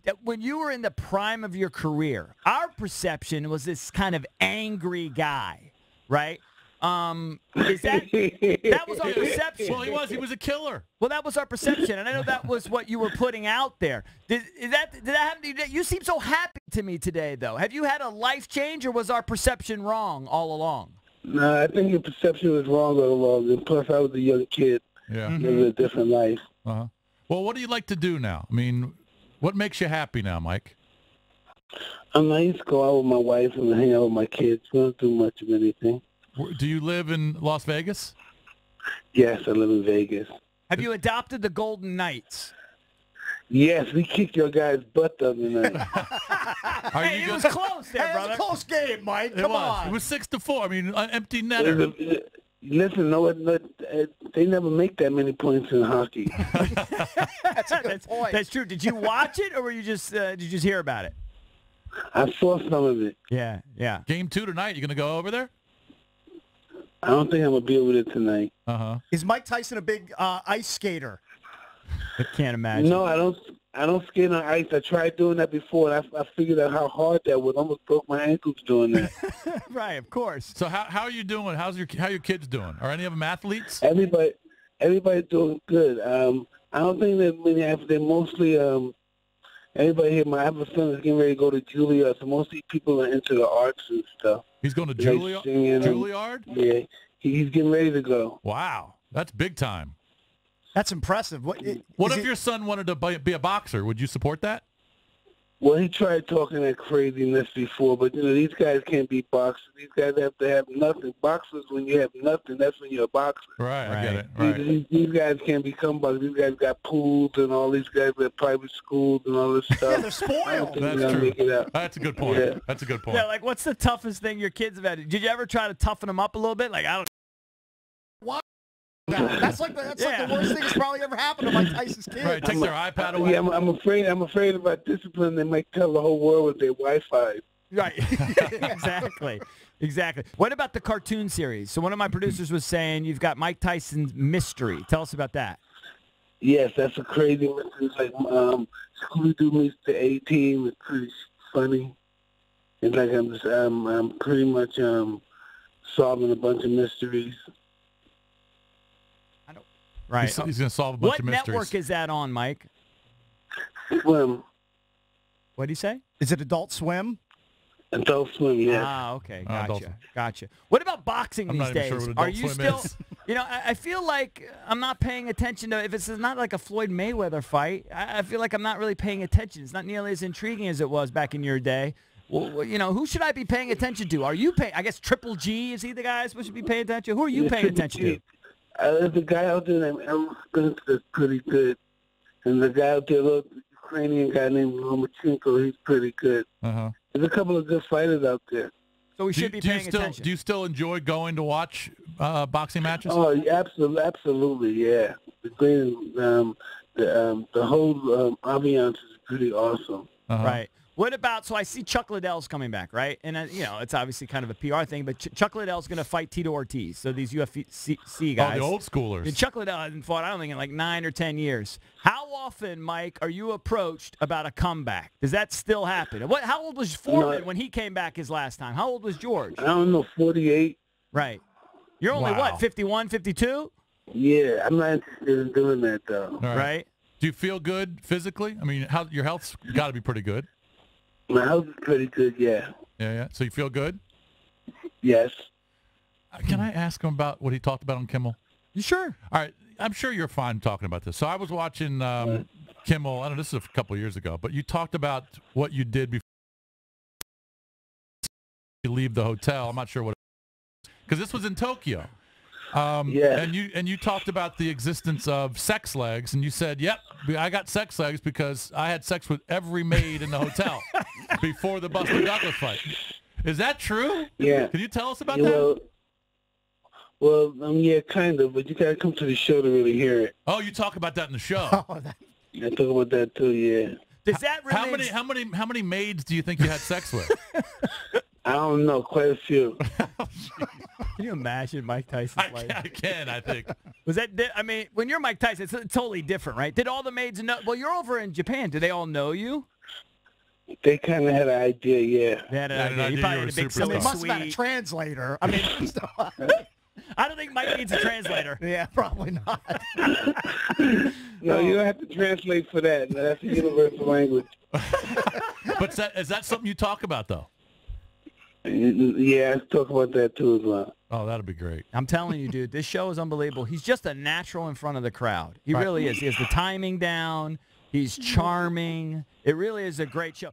that when you were in the prime of your career, our perception was this kind of angry guy, right? Is that was our perception? Well, he was a killer. Well, that was our perception, and I know that was what you were putting out there. Did that happen to you? You seem so happy to me today, though. Have you had a life change, or was our perception wrong all along? No, I think your perception was wrong all along. And plus, I was a young kid. Yeah. Living a different life. Uh-huh. Well, what do you like to do now? I mean, what makes you happy now, Mike? I used to go out with my wife and hang out with my kids. We don't do much of anything. Do you live in Las Vegas? Yes, I live in Vegas. Have you adopted the Golden Knights? Yes, we kicked your guy's butt the other night. Hey, it was close there, brother. It was a close game, Mike. Come on. It was 6-4. I mean, empty netter. Listen, they never make that many points in hockey. That's a good point. That's true. Did you watch it, or were you just did you just hear about it? I saw some of it. Yeah. Game 2 tonight. You going to go over there? I don't think I'm going to be with it tonight. Uh-huh. Is Mike Tyson a big ice skater? I can't imagine. No, I don't skate on ice. I tried doing that before, and I figured out how hard that was. I almost broke my ankles doing that. Right, of course. So how are you doing? How your kids doing? Are any of them athletes? Everybody's doing good. I don't think that many athletes. They're mostly everybody here. I have a son that's getting ready to go to Juilliard, so mostly people are into the arts and stuff. He's going to Like singing, Juilliard? Yeah, he's getting ready to go. Wow, that's big time. That's impressive. What if your son wanted to be a boxer? Would you support that? Well, he tried talking that craziness before, but, these guys can't be boxers. These guys have to have nothing. Boxers, when you have nothing, that's when you're a boxer. Right, I get it. Right. These guys can't become boxers. These guys got pools, and all these guys got private schools and all this stuff. Yeah, they're spoiled. That's true. That's a good point. Yeah. That's a good point. Yeah, like, what's the toughest thing your kids have had? Did you ever try to toughen them up a little bit? Like, I don't. That's like the worst thing that's probably ever happened to Mike Tyson's kids. Right, take their iPad away. Yeah, I'm afraid about discipline. They might tell the whole world with their Wi-Fi. Right. Exactly. What about the cartoon series? So one of my producers was saying you've got Mike Tyson's Mystery. Tell us about that. Yes, that's a crazy mystery. It's like Scooby-Doo meets the A-Team. It's pretty funny. It's like I'm pretty much solving a bunch of mysteries. Right. He's going to solve a bunch of mysteries. What network is that on, Mike? Swim. What did he say? Is it Adult Swim? Adult Swim, yeah. Ah, okay. Gotcha. What about boxing I'm these not even days? sure what Adult Are you Swim still is. I feel like I'm not paying attention to if it's not like a Floyd Mayweather fight. I feel like I'm not really paying attention. It's not nearly as intriguing as it was back in your day. Well, who should I be paying attention to? Are you paying? I guess Triple G, is he the guy I'm supposed to be paying attention to? Who are you paying attention to? There's a guy out there named Elmer Spence that's pretty good. And the guy out there, the Ukrainian guy named Lomachenko, he's pretty good. Uh-huh. There's a couple of good fighters out there. So we should be paying attention. Do you still enjoy going to watch boxing matches? Oh, absolutely, yeah. The whole ambiance is pretty awesome. Uh-huh. Right. What about, so I see Chuck Liddell's coming back, right? And, it's obviously kind of a PR thing, but Chuck Liddell's going to fight Tito Ortiz. So these UFC guys. Oh, the old schoolers. And Chuck Liddell hasn't fought, I don't think, in like 9 or 10 years. How often, Mike, are you approached about a comeback? Does that still happen? How old was Foreman when he came back his last time? How old was George? I don't know, 48. Right. You're only, what, 51, 52? Yeah, I'm not interested in doing that, though. Right. Do you feel good physically? I mean, your health's got to be pretty good. My health is pretty good, yeah. Yeah. So you feel good? Yes. Can I ask him about what he talked about on Kimmel? You sure? All right. I'm sure you're fine talking about this. So I was watching Kimmel. I don't know, this is a couple of years ago, but you talked about what you did before you leave the hotel. I'm not sure what it was. Because this was in Tokyo. Yeah. And you talked about the existence of sex legs, and you said, "Yep, I got sex legs because I had sex with every maid in the hotel before the Buster Douglas fight." Is that true? Yeah. Can you tell us about that? Well, yeah, kind of, but you gotta come to the show to really hear it. Oh, you talk about that in the show. I talk about that too, yeah. Does that really? How many maids do you think you had sex with? I don't know, quite a few. Can you imagine Mike Tyson's life? I can, I think. Was that? I mean, when you're Mike Tyson, it's totally different, right? Did all the maids know? Well, you're over in Japan. Do they all know you? They kind of had an idea, yeah. They had They had an an idea. He idea probably you had were a big a silly superstar. It must have had a suite. translator. I mean, I don't think Mike needs a translator. yeah, probably not. No, you don't have to translate for that. No, that's a universal language. But is that something you talk about, though? Yeah, let's talk about that too as well. Oh, that'd be great. I'm telling you, dude, this show is unbelievable. He's just a natural in front of the crowd. He Right. really is. He has the timing down. He's charming. It really is a great show.